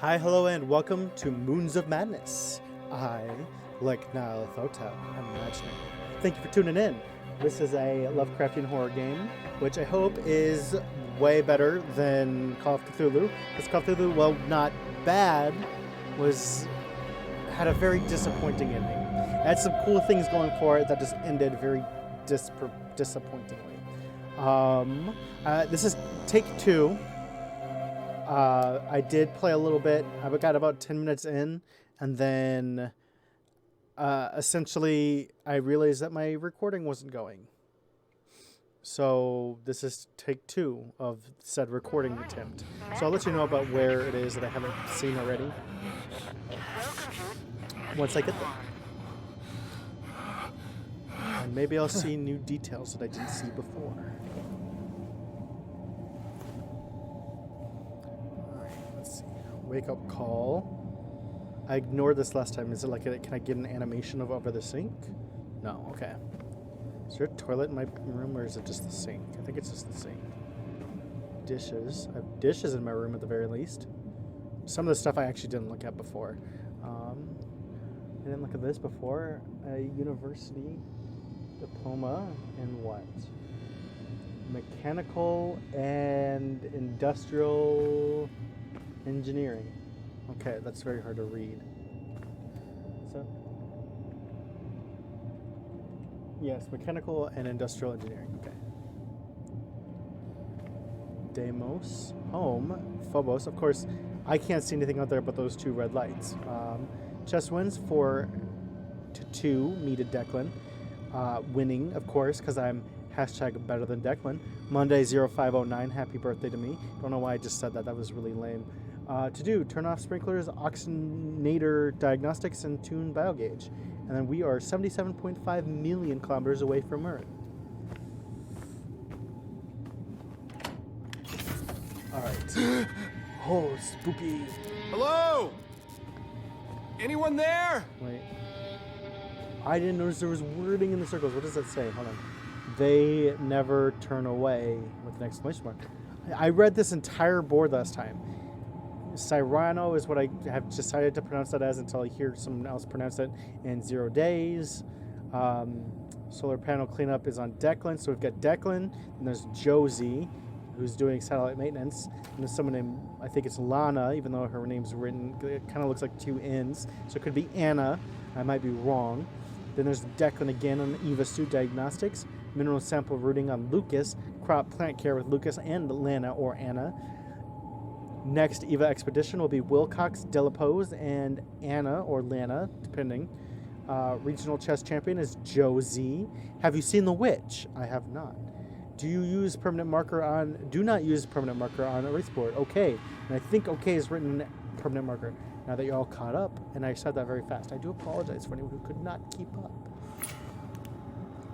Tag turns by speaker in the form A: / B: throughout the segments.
A: Hi, hello, and welcome to Moons of Madness. I, like Niall Thota, am imagining. Thank you for tuning in. This is a Lovecraftian horror game, which I hope is way better than Call of Cthulhu. Because Call of Cthulhu, while not bad, had a very disappointing ending. It had some cool things going for it that just ended very disappointingly. This is take two. I did play a little bit. I got about 10 minutes in, and then essentially I realized that my recording wasn't going. So this is take two of said recording attempt. So I'll let you know about where it is that I haven't seen already once I get there. And maybe I'll see new details that I didn't see before. Let's see. Wake up call. I ignored this last time. Is it like can I get an animation of over the sink? No. Okay. Is there a toilet in my room, or is it just the sink? I think it's just the sink. Dishes. I have dishes in my room at the very least. Some of the stuff I actually didn't look at before. I didn't look at this before. A university diploma in what? Mechanical and industrial engineering. Okay, that's very hard to read. So, yes, mechanical and industrial engineering. Okay. Deimos, home, Phobos. Of course, I can't see anything out there but those two red lights. Chess wins 4-2, me to Declan. Winning, of course, because I'm hashtag better than Declan. Monday 0509, happy birthday to me. Don't know why I just said that. That was really lame. To do, turn off sprinklers, oxygenator diagnostics, and tune biogauge. And then we are 77.5 million kilometers away from Earth. All right. Oh, spooky.
B: Hello? Anyone there?
A: Wait. I didn't notice there was wording in the circles. What does that say? Hold on. They never turn away with an exclamation mark. I read this entire board last time. Cyrano is what I have decided to pronounce that as until I hear someone else pronounce it in 0 days. Solar panel cleanup is on Declan. So we've got Declan, and there's Josie, who's doing satellite maintenance. And there's someone named, I think it's Lana, even though her name's written, it kind of looks like two N's. So it could be Anna. I might be wrong. Then there's Declan again on Eva Suit Diagnostics. Mineral sample routing on Lucas. Crop plant care with Lucas and Lana or Anna. Next Eva Expedition will be Wilcox, Delapose, and Anna or Lana, depending. Regional chess champion is Josie. Have you seen The Witch? I have not. Do not use permanent marker on erase board. Okay. And I think okay is written in permanent marker. Now that you're all caught up, and I said that very fast. I do apologize for anyone who could not keep up.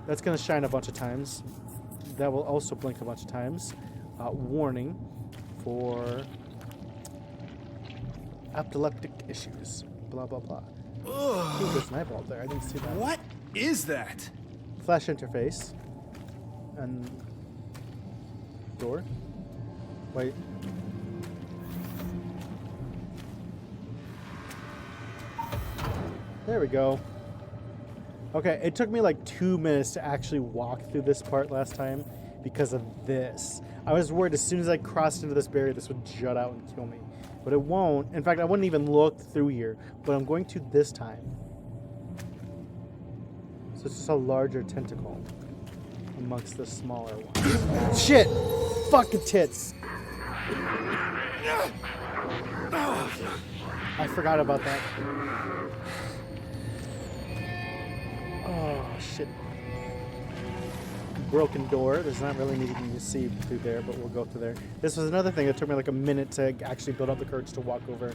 A: That's going to shine a bunch of times. That will also blink a bunch of times. Warning for epileptic issues. Blah, blah, blah. Ooh, there's an eyeball there. I didn't see that.
B: What is that?
A: Flash interface. And door. Wait. There we go. Okay, it took me like 2 minutes to actually walk through this part last time because of this. I was worried as soon as I crossed into this barrier, this would jut out and kill me. But it won't. In fact, I wouldn't even look through here, but I'm going to this time. So it's just a larger tentacle amongst the smaller ones. Shit! Fucking tits! I forgot about that. Oh, shit. Broken door. There's not really anything to see through there, but we'll go through there. This was another thing that took me like a minute to actually build up the courage to walk over.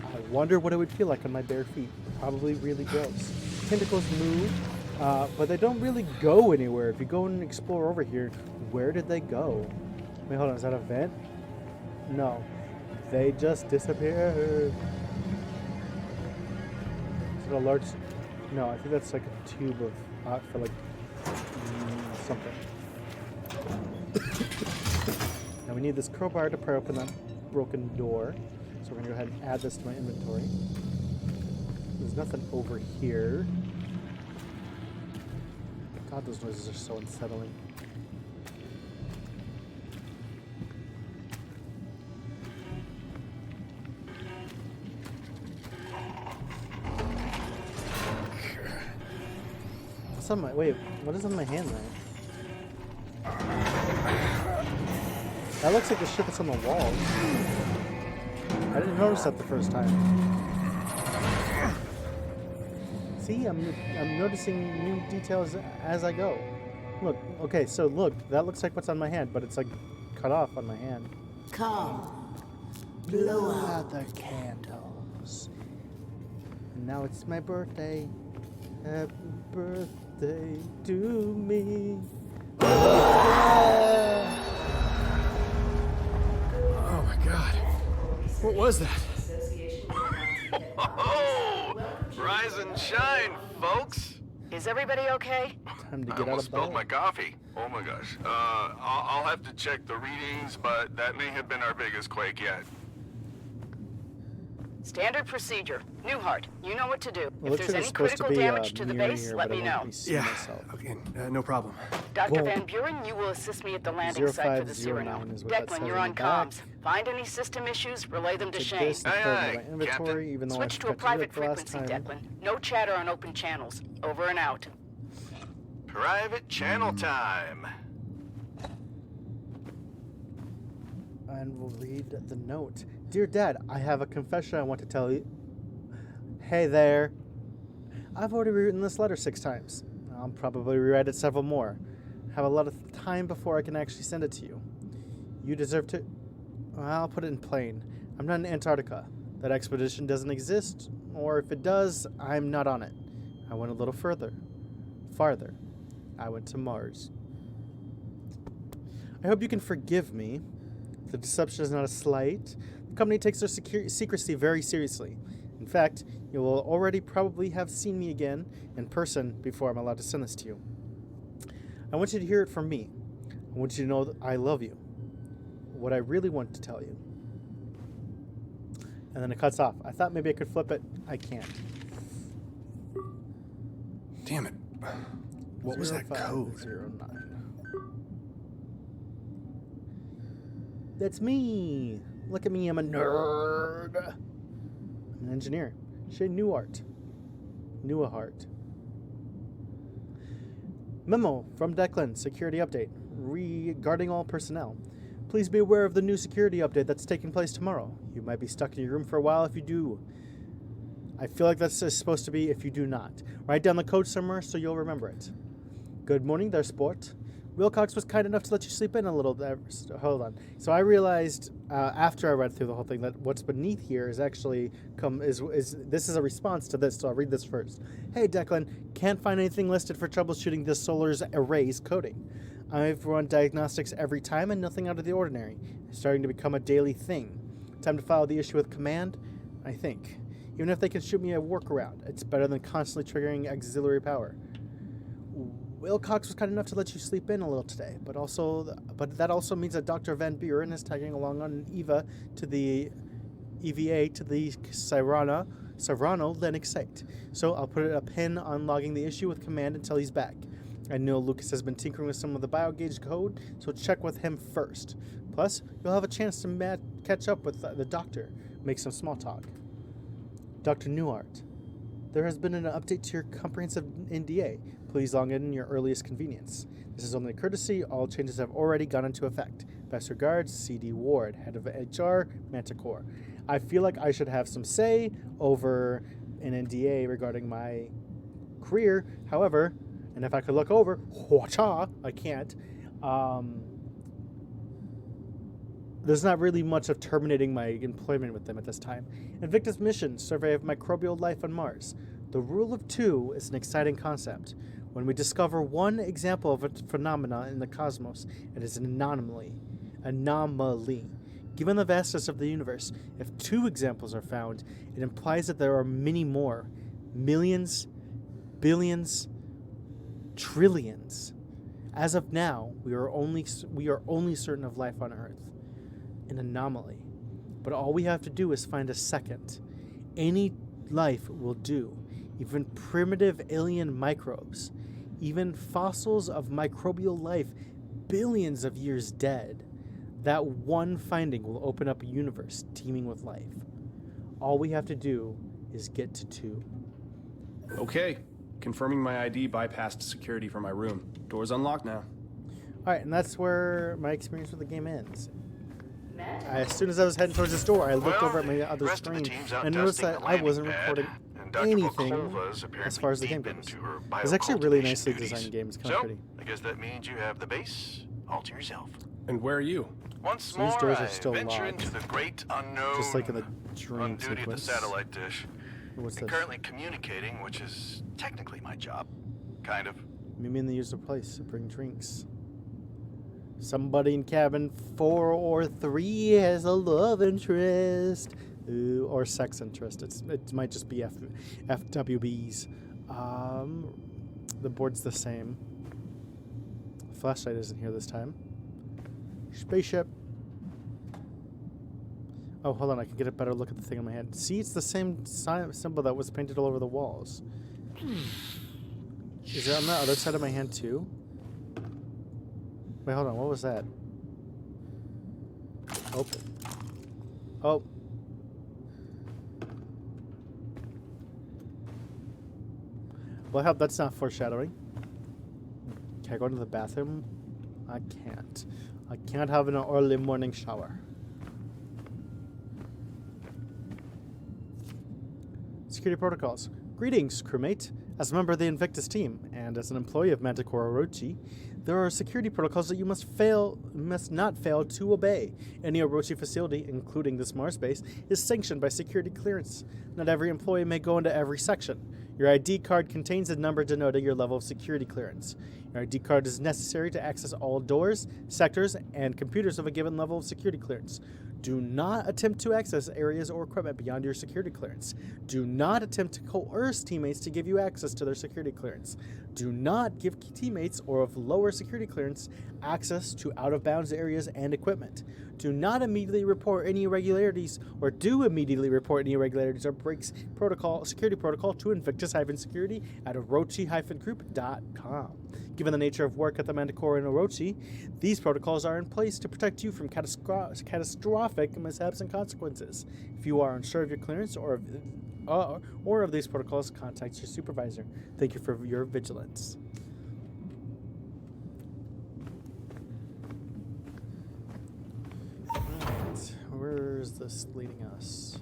A: I wonder what it would feel like on my bare feet. Probably really gross. Tentacles move, but they don't really go anywhere. If you go and explore over here, where did they go? Wait, hold on. Is that a vent? No. They just disappeared. Is it a large... No, I think that's like a tube of for like something. Now we need this crowbar to pry open that broken door. So we're going to go ahead and add this to my inventory. There's nothing over here. God, those noises are so unsettling. What's on my... Wait, what is on my hand there? That looks like the shit that's on the wall. I didn't notice that the first time. See, I'm noticing new details as I go. Look, okay, so look, that looks like what's on my hand, but it's like cut off on my hand.
C: Come, blow out
A: the candles. And now it's my birthday. Happy birthday to me.
B: Oh my god. What was that?
D: Oh, rise and shine, folks.
E: Is everybody okay?
A: Time to
D: I
A: get out
D: almost
A: of
D: spilled
A: bed.
D: my coffee. Oh my gosh. I'll have to check the readings, but that may have been our biggest quake yet.
E: Standard procedure. Newhart, you know what to do.
A: Well,
E: If
A: looks
E: there's
A: like
E: any
A: it's supposed to
E: critical
A: be
E: damage to the
A: mirror
E: base,
A: here,
E: let
A: but I
E: me
A: won't
E: know.
A: be seeing
B: Yeah.
A: myself.
B: Okay, no problem.
E: Dr.
A: Whoa.
E: Van Buren, you will assist me at the landing site for the
A: 0509
E: Cyrano.
A: is what that
E: Declan,
A: says
E: you're
A: on
E: on
A: the back.
E: comms. Find any system issues, relay them to
A: Take
E: Shane.
A: this and
D: Aye,
A: put it
D: aye,
A: in my inventory,
D: Captain.
A: even though
E: Switch
A: I
E: to a
A: forgot
E: private
A: to do it the last
E: frequency,
A: time.
E: Declan. No chatter on open channels. Over and out.
D: Private channel time.
A: And we'll read the note. Dear Dad, I have a confession I want to tell you. Hey there. I've already written this letter 6 times. I'll probably rewrite it several more. Have a lot of time before I can actually send it to you. You deserve to... Well, I'll put it in plain. I'm not in Antarctica. That expedition doesn't exist, or if it does, I'm not on it. I went a little further. Farther. I went to Mars. I hope you can forgive me. The deception is not a slight. The company takes their secrecy very seriously. In fact, you will already probably have seen me again in person before I'm allowed to send this to you. I want you to hear it from me. I want you to know that I love you. What I really want to tell you. And then it cuts off. I thought maybe I could flip it. I can't.
B: Damn it. What was that code?
A: 0509. That's me. Look at me, I'm a nerd. I'm an engineer. Shane Newhart. Memo from Declan, security update. Regarding all personnel. Please be aware of the new security update that's taking place tomorrow. You might be stuck in your room for a while if you do. I feel like that's supposed to be if you do not. Write down the code somewhere so you'll remember it. Good morning there, sport. Wilcox was kind enough to let you sleep in a little bit. Hold on. So I realized after I read through the whole thing that what's beneath here is actually this is a response to this. So I'll read this first. Hey Declan, can't find anything listed for troubleshooting this solar's arrays coding. I've run diagnostics every time and nothing out of the ordinary. It's starting to become a daily thing. Time to file the issue with command, I think. Even if they can shoot me a workaround, it's better than constantly triggering auxiliary power. Wilcox was kind enough to let you sleep in a little today, but that also means that Dr. Van Buren is tagging along on EVA to the Cyrano Linux site. So I'll put a pin on logging the issue with command until he's back. I know Lucas has been tinkering with some of the BioGauge code, so check with him first. Plus, you'll have a chance to catch up with the doctor, make some small talk. Dr. Newhart, there has been an update to your comprehensive NDA. Please log in your earliest convenience. This is only a courtesy. All changes have already gone into effect. Best regards, C.D. Ward, head of HR, Manticore. I feel like I should have some say over an NDA regarding my career. However, and if I could look over, I can't. There's not really much of terminating my employment with them at this time. Invictus mission, survey of microbial life on Mars. The rule of 2 is an exciting concept. When we discover one example of a phenomena in the cosmos, it is an anomaly. Given the vastness of the universe, if 2 examples are found, it implies that there are many more. Millions, billions, trillions. As of now, we are only certain of life on Earth. An anomaly. But all we have to do is find a second. Any life will do. Even primitive alien microbes. Even fossils of microbial life billions of years dead. That one finding will open up a universe teeming with life. All we have to do is get to 2.
B: Okay. Confirming my ID bypassed security for my room. Door's unlocked now.
A: Alright, and that's where my experience with the game ends. As soon as I was heading towards this door, I looked over at my other screen and noticed that I wasn't recording anything as far as the game goes. It's actually a really nicely designed game. It's kind of pretty.
D: I guess that means you have the base all to yourself.
B: And where are you?
D: Once
A: So
D: more,
A: these doors are
D: I
A: still
D: venture
A: locked.
D: into the great unknown.
A: Just like in the dream
D: on duty at the
A: sequence.
D: satellite dish.
A: What's
D: And
A: this?
D: currently communicating, which is technically my job. Kind of.
A: Meet me in the user place to bring drinks. Somebody in cabin 4 or 3 has a love interest. Ooh, or sex interest. It might just be FWBs. The board's the same. Flashlight isn't here this time. Spaceship. Oh, hold on. I can get a better look at the thing on my hand. See, it's the same symbol that was painted all over the walls. Is it on the other side of my hand, too? Wait, hold on. What was that? Open. Oh. Well, I hope that's not foreshadowing. Can I go into the bathroom? I can't. I can't have an early morning shower. Security protocols. Greetings, crewmate. As a member of the Invictus team, and as an employee of Manticore Orochi, there are security protocols that you must not fail to obey. Any Orochi facility, including this Mars base, is sanctioned by security clearance. Not every employee may go into every section. Your ID card contains a number denoting your level of security clearance. Your ID card is necessary to access all doors, sectors, and computers of a given level of security clearance. Do not attempt to access areas or equipment beyond your security clearance. Do not attempt to coerce teammates to give you access to their security clearance. Do not give teammates or of lower security clearance access to out-of-bounds areas and equipment. Do not immediately report any irregularities, or do immediately report any irregularities or breaks security protocol to Invictus-security at orochi-group.com. Given the nature of work at the Manticore and Orochi, these protocols are in place to protect you from catastrophic mishaps and consequences. If you are unsure of your clearance or of these protocols, contact your supervisor. Thank you for your vigilance. Alright, where's this leading us?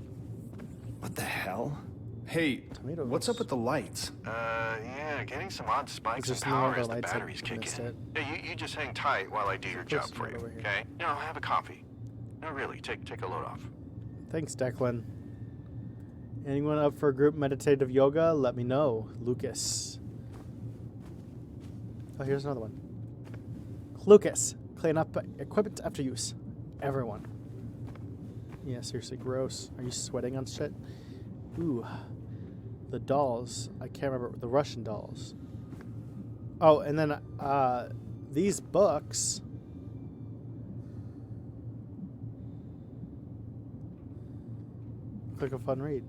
B: What the hell? Hey,
A: Tomatoes.
B: what's up with the lights?
D: Yeah, getting some odd spikes in
A: Just no
D: power
A: wonder
D: as the
A: lights
D: batteries
A: have
D: kick
A: missed
D: in.
A: it.
D: Yeah, you just hang tight while I do your job
A: person
D: for
A: right
D: you,
A: over here.
D: okay? You know, have a coffee. No, really, take a load off.
A: Thanks, Declan. Anyone up for group meditative yoga? Let me know. Lucas. Oh, here's another one. Lucas. Clean up equipment after use. Everyone. Yeah, seriously, gross. Are you sweating on shit? Ooh. The dolls. I can't remember. The Russian dolls. Oh, and then these books. Click a fun read.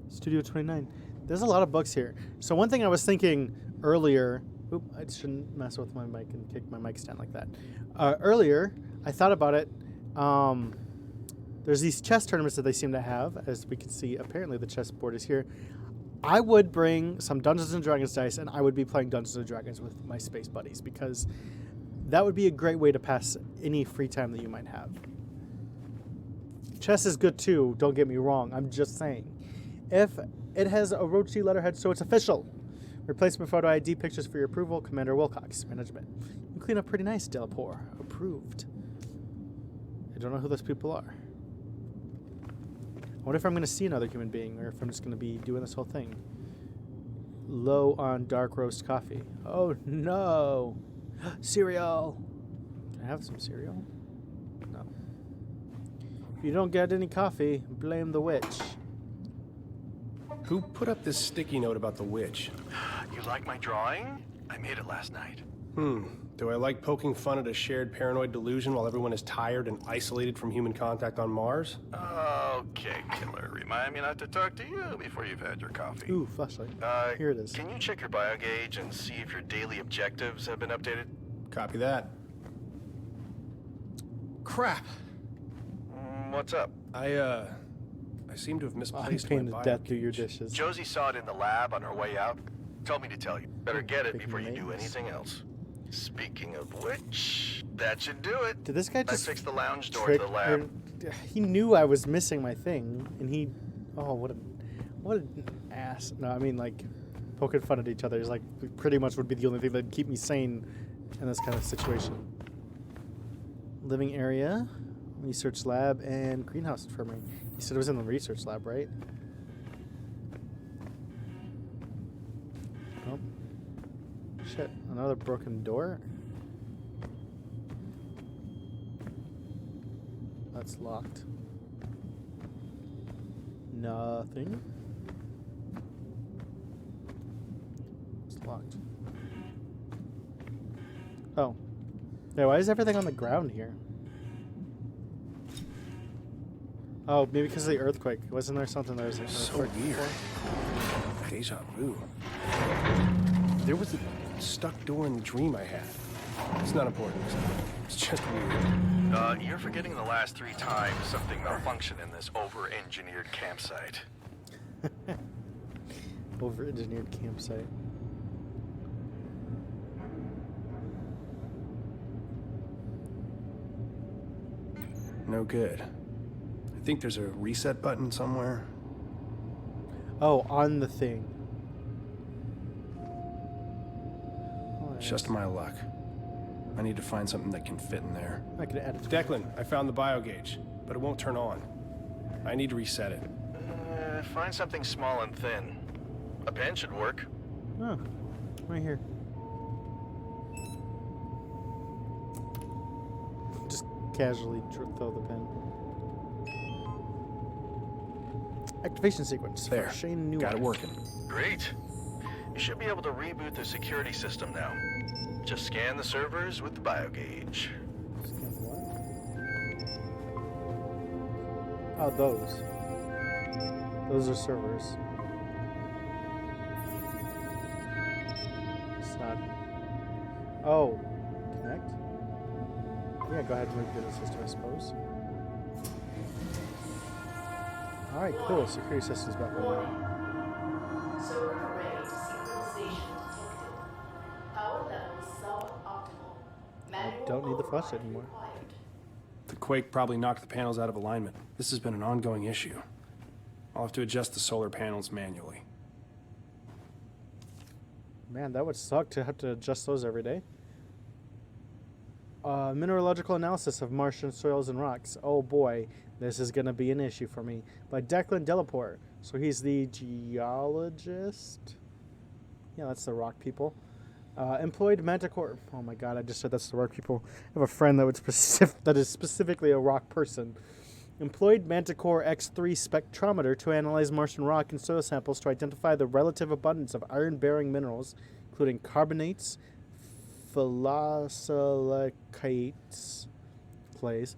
A: Studio 29. There's a lot of books here. So one thing I was thinking earlier. Oop, I shouldn't mess with my mic and kick my mic stand like that. Earlier, I thought about it. There's these chess tournaments that they seem to have. As we can see, apparently the chessboard is here. I would bring some Dungeons & Dragons dice, and I would be playing Dungeons & Dragons with my space buddies, because that would be a great way to pass any free time that you might have. Chess is good too, don't get me wrong. I'm just saying. If it has a Orochi letterhead, so it's official. Replacement photo ID pictures for your approval. Commander Wilcox, management. You clean up pretty nice, Delpore. Approved. I don't know who those people are. I wonder if I'm going to see another human being, or if I'm just going to be doing this whole thing. Low on dark roast coffee. Oh no! Cereal! Can I have some cereal? No. If you don't get any coffee, blame the witch.
B: Who put up this sticky note about the witch?
D: You like my drawing? I made it last night.
B: Do I like poking fun at a shared paranoid delusion while everyone is tired and isolated from human contact on Mars?
D: Okay, killer. Remind me not to talk to you before you've had your coffee.
A: Ooh, flashlight. Here it is.
D: Can you check your biogauge and see if your daily objectives have been updated?
B: Copy that. Crap!
D: What's up?
B: I seem to have
A: I'm
B: misplaced my
A: painted
B: bio
A: death through your
B: gauge.
A: dishes.
D: Josie saw it in the lab on her way out. Told me to tell you. Better get it
A: Big
D: before you do
A: names.
D: anything else. Speaking of which, that should do it.
A: Did this guy
D: I
A: just
D: fixed the lounge door
A: trick?
D: to the lab.
A: He knew I was missing my thing, and he. Oh, what an ass! No, I mean like poking fun at each other is like pretty much would be the only thing that'd keep me sane in this kind of situation. Living area, research lab, and greenhouse infirmary. He said it was in the research lab, right? Oh. Shit, another broken door? That's locked. Nothing. It's locked. Oh. Yeah, why is everything on the ground here? Oh, maybe because of the earthquake. Wasn't there something there was an
B: So
A: earthquake
B: weird.
A: before?
B: Deja vu. There was a stuck door in the dream I had. It's not important. It's just weird.
D: You're forgetting the last 3 times something malfunctioned in this over-engineered campsite.
A: Over-engineered campsite.
B: No good. I think there's a reset button somewhere.
A: Oh, on the thing. Oh,
B: It's just my luck. I need to find something that can fit in there.
A: I could add it.
B: Declan, I found the biogauge, but it won't turn on. I need to reset it.
D: Find something small and thin. A pen should work.
A: Oh, right here. Just casually throw the pen. Activation sequence.
B: There.
A: For Shane Newell.
B: Got it working.
D: Great. You should be able to reboot the security system now. Just scan the servers with the biogauge.
A: Scan what? Oh, those. Those are servers. It's not. Oh, connect? Yeah, go ahead and reboot the system, I suppose. Alright, cool. Security system's back online.
F: Server array synchronization detected. Power levels suboptimal. Manual
A: Don't need the flash
F: override
A: anymore.
F: required.
B: The quake probably knocked the panels out of alignment. This has been an ongoing issue. I'll have to adjust the solar panels manually.
A: Man, that would suck to have to adjust those every day. Mineralogical analysis of Martian soils and rocks. Oh boy, this is going to be an issue for me. By Declan Delaporte. So he's the geologist? Yeah, that's the rock people. Employed Manticore. Oh my god, I just said that's the rock people. I have a friend that that is specifically a rock person. Employed Manticore X3 spectrometer to analyze Martian rock and soil samples to identify the relative abundance of iron-bearing minerals, including carbonates, phyllosilicates, clays,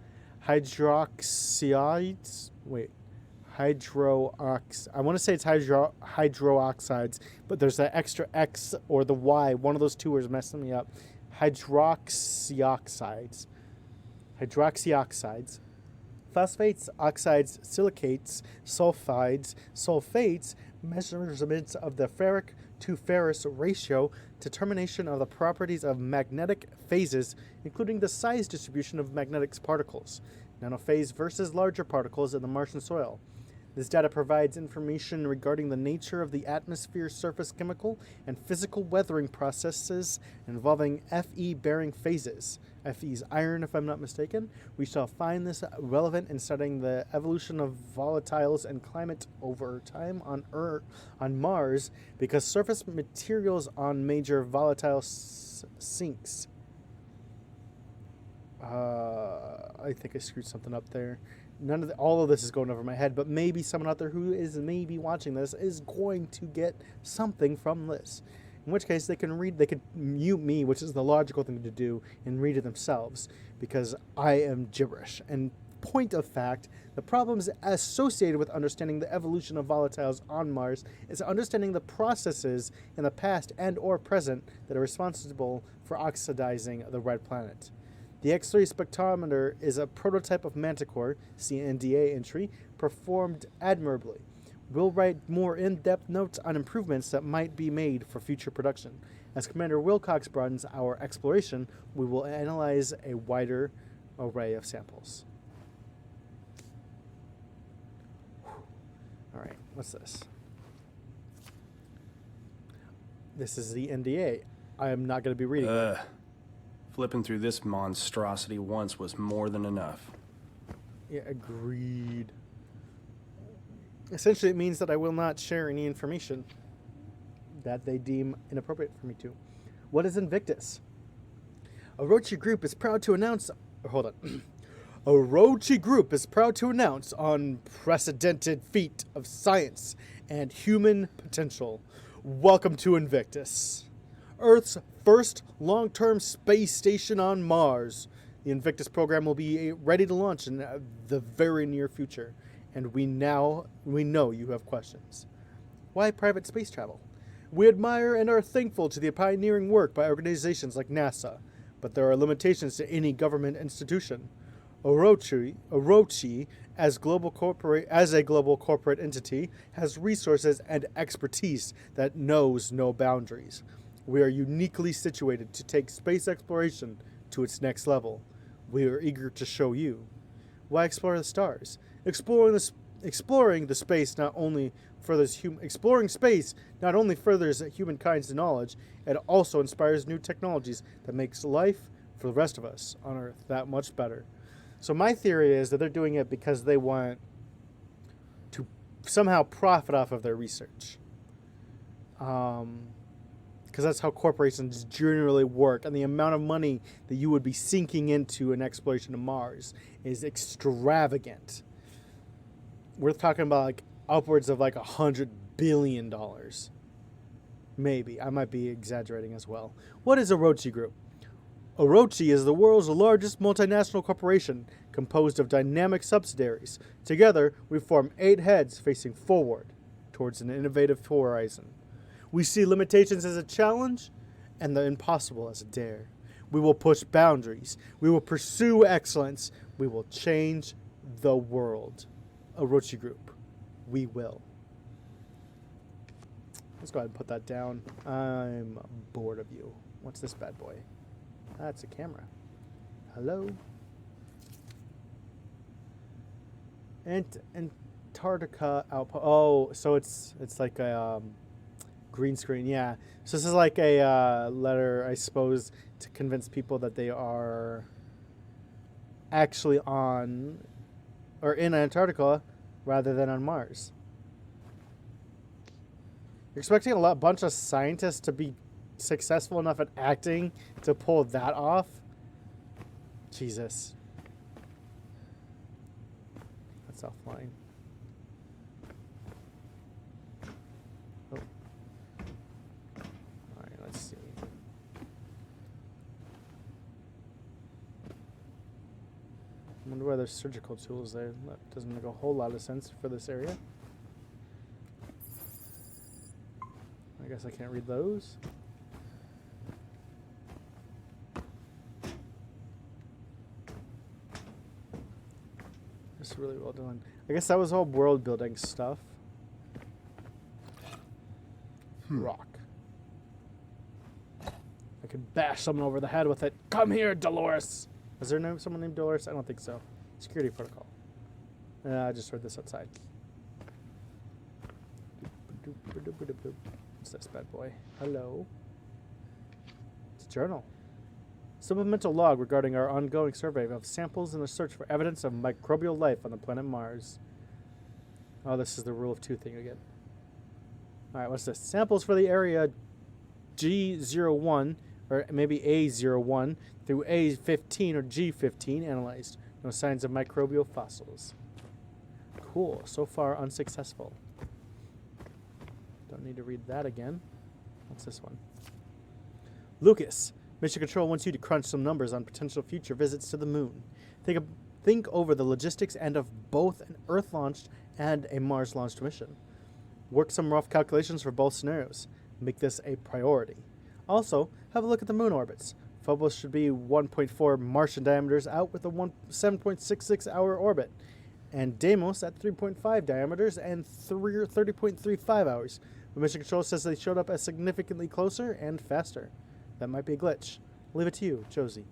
A: hydroxides. Wait, I want to say it's hydroxides, but there's that extra X or the Y. One of those two is messing me up. Hydroxyoxides. Phosphates, oxides, silicates, sulfides, sulfates, measurements of the ferric to ferrous ratio, determination of the properties of magnetic phases, including the size distribution of magnetic particles, nanophase versus larger particles in the Martian soil. This data provides information regarding the nature of the atmosphere's surface chemical and physical weathering processes involving Fe-bearing phases. Fe is iron, if I'm not mistaken. We shall find this relevant in studying the evolution of volatiles and climate over time on Mars, because surface materials on major volatile sinks. I think I screwed something up there. All of this is going over my head, but maybe someone out there who is maybe watching this is going to get something from this. In which case, they could mute me, which is the logical thing to do, and read it themselves, because I am gibberish. And point of fact, the problems associated with understanding the evolution of volatiles on Mars is understanding the processes in the past and or present that are responsible for oxidizing the red planet. The X-ray spectrometer is a prototype of Manticore, see NDA entry, performed admirably. We'll write more in-depth notes on improvements that might be made for future production. As Commander Wilcox broadens our exploration, we will analyze a wider array of samples. All right, what's this? This is the NDA. I am not going to be reading it.
B: Flipping through this monstrosity once was more than enough.
A: Yeah, agreed. Essentially, it means that I will not share any information that they deem inappropriate for me to. What is Invictus? Orochi Group is proud to announce... Hold on. Orochi Group is proud to announce unprecedented feat of science and human potential. Welcome to Invictus, Earth's first long-term space station on Mars. The Invictus program will be ready to launch in the very near future. And we know you have questions. Why private space travel? We admire and are thankful to the pioneering work by organizations like NASA, but there are limitations to any government institution. Orochi, as a global corporate entity, has resources and expertise that knows no boundaries. We are uniquely situated to take space exploration to its next level. We are eager to show you. Why explore the stars? Exploring space not only furthers humankind's knowledge, it also inspires new technologies that makes life for the rest of us on Earth that much better. So my theory is that they're doing it because they want to somehow profit off of their research. Because that's how corporations generally work, and the amount of money that you would be sinking into an exploration of Mars is extravagant. We're talking about like upwards of like $100 billion. Maybe. I might be exaggerating as well. What is Orochi Group? Orochi is the world's largest multinational corporation composed of dynamic subsidiaries. Together, we form 8 heads facing forward towards an innovative horizon. We see limitations as a challenge and the impossible as a dare. We will push boundaries. We will pursue excellence. We will change the world. Orochi Group. We will. Let's go ahead and put that down. I'm bored of you. What's this bad boy? That's a camera. Hello? Antarctica outpost. Oh, so it's like a green screen. Yeah. So this is like a letter, I suppose, to convince people that they are actually on or in Antarctica rather than on Mars. You're expecting a bunch of scientists to be successful enough at acting to pull that off? Jesus. That's offline. Oh. Alright, let's see. I wonder why there's surgical tools there. That doesn't make a whole lot of sense for this area. I guess I can't read those. It's really well done. I guess that was all world building stuff. Rock. I could bash someone over the head with it. Come here, Dolores! Is there someone named Dolores? I don't think so. Security protocol. I just heard this outside. What's this bad boy? Hello. It's a journal. Supplemental log regarding our ongoing survey of samples in the search for evidence of microbial life on the planet Mars. Oh, this is the rule of 2 thing again. Alright, what's this? Samples for the area G01, or maybe A01, through A15 or G15 analyzed. No signs of microbial fossils. Cool. So far, unsuccessful. Don't need to read that again. What's this one? Lucas, Mission Control wants you to crunch some numbers on potential future visits to the moon. Think over the logistics end of both an Earth-launched and a Mars-launched mission. Work some rough calculations for both scenarios. Make this a priority. Also, have a look at the moon orbits. Phobos should be 1.4 Martian diameters out with a 7.66 hour orbit, and Deimos at 3.5 diameters and 30.35 hours. But Mission Control says they showed up as significantly closer and faster. That might be a glitch. Leave it to you, Josie.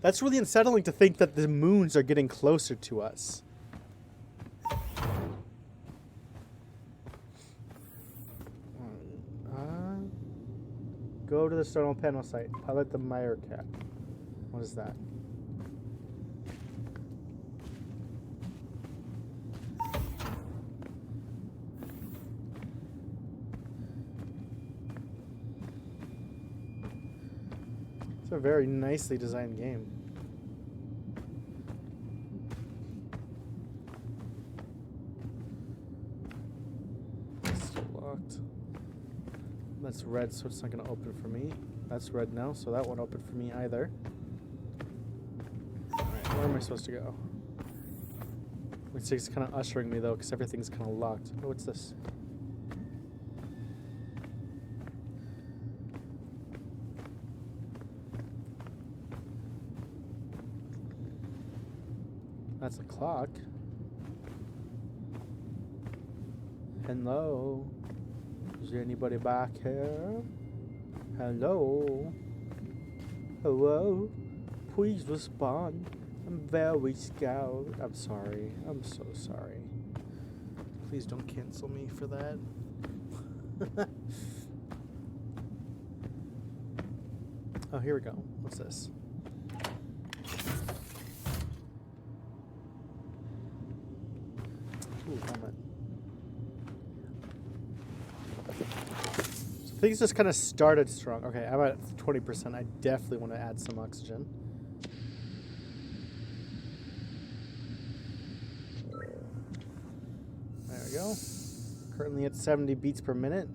A: That's really unsettling to think that the moons are getting closer to us. Go to the solar panel site. Pilot the Meyer-Cat. What is that? It's a very nicely designed game. It's still locked. That's red, so it's not going to open for me. That's red now, so that won't open for me either. Alright, where am I supposed to go? It's kind of ushering me, though, because everything's kind of locked. Oh, what's this? That's a clock. Hello? Is there anybody back here? Hello? Hello? Please respond. I'm very scared. I'm sorry. I'm so sorry. Please don't cancel me for that. Oh, here we go. What's this? Ooh, helmet. So things just kind of started strong. Okay, I'm at 20%. I definitely want to add some oxygen. There we go. Currently at 70 beats per minute.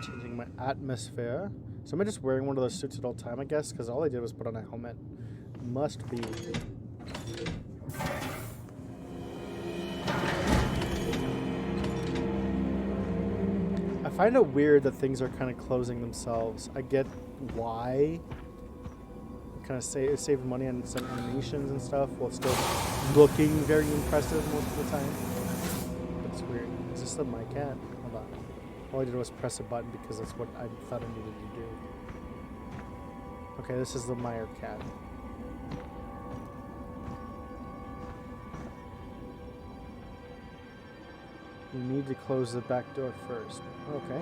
A: Changing my atmosphere. So am I just wearing one of those suits at all time, I guess? Because all I did was put on a helmet. Must be. I find it weird that things are kind of closing themselves. I get why. Kind of save money on some animations and stuff while still looking very impressive most of the time. But it's weird. Is this the mic cat? Hold on. All I did was press a button because that's what I thought I needed to do. Okay, this is the Meyer-Cat. You need to close the back door first. Okay.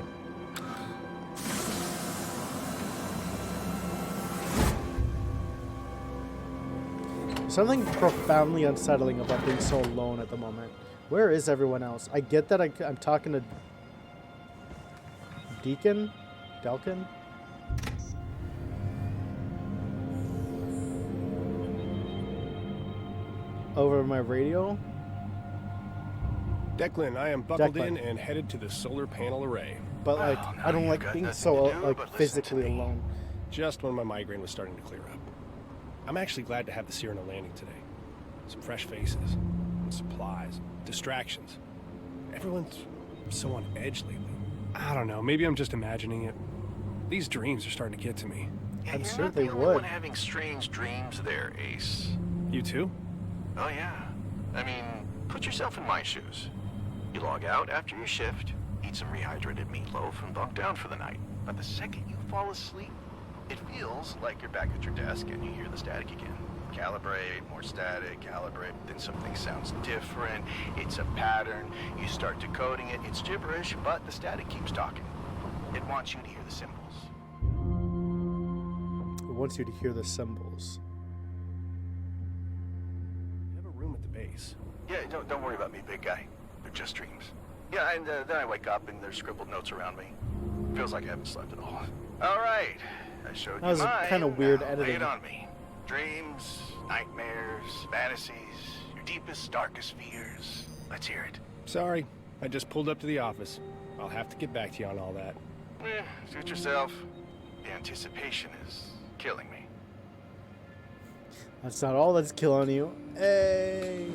A: Something profoundly unsettling about being so alone at the moment. Where is everyone else? I get that I'm talking to Delkin? Over my radio?
B: Declan, I am buckled in and headed to the solar panel array.
A: But like, I don't like being so physically alone.
B: Just when my migraine was starting to clear up. I'm actually glad to have the Cyrano landing today. Some fresh faces, supplies, distractions. Everyone's so on edge lately. I don't know, maybe I'm just imagining it. These dreams are starting to get to me.
D: Yeah,
A: I'm
D: you're
A: sure
D: not
A: they
D: the only
A: would.
D: one having strange dreams there, Ace.
B: You too?
D: Oh yeah. I mean, put yourself in my shoes. You log out after your shift, eat some rehydrated meatloaf, and bunk down for the night. But the second you fall asleep, it feels like you're back at your desk and you hear the static again. Calibrate, more static, calibrate, then something sounds different. It's a pattern. You start decoding it. It's gibberish, but the static keeps talking. It wants you to hear the symbols.
A: It wants you to hear the symbols.
B: I have a room at the base.
D: Yeah, don't worry about me, big guy. They're just dreams. Yeah, and then I wake up and there's scribbled notes around me. Feels like I haven't slept at all. All right. I showed
A: That was
D: you mine.
A: kind of weird
D: Now
A: editing.
D: lay it on me. Dreams, nightmares, fantasies. Your deepest, darkest fears. Let's hear it.
B: Sorry, I just pulled up to the office. I'll have to get back to you on all that.
D: Suit yourself. The anticipation is killing me.
A: That's not all that's killing you. Hey.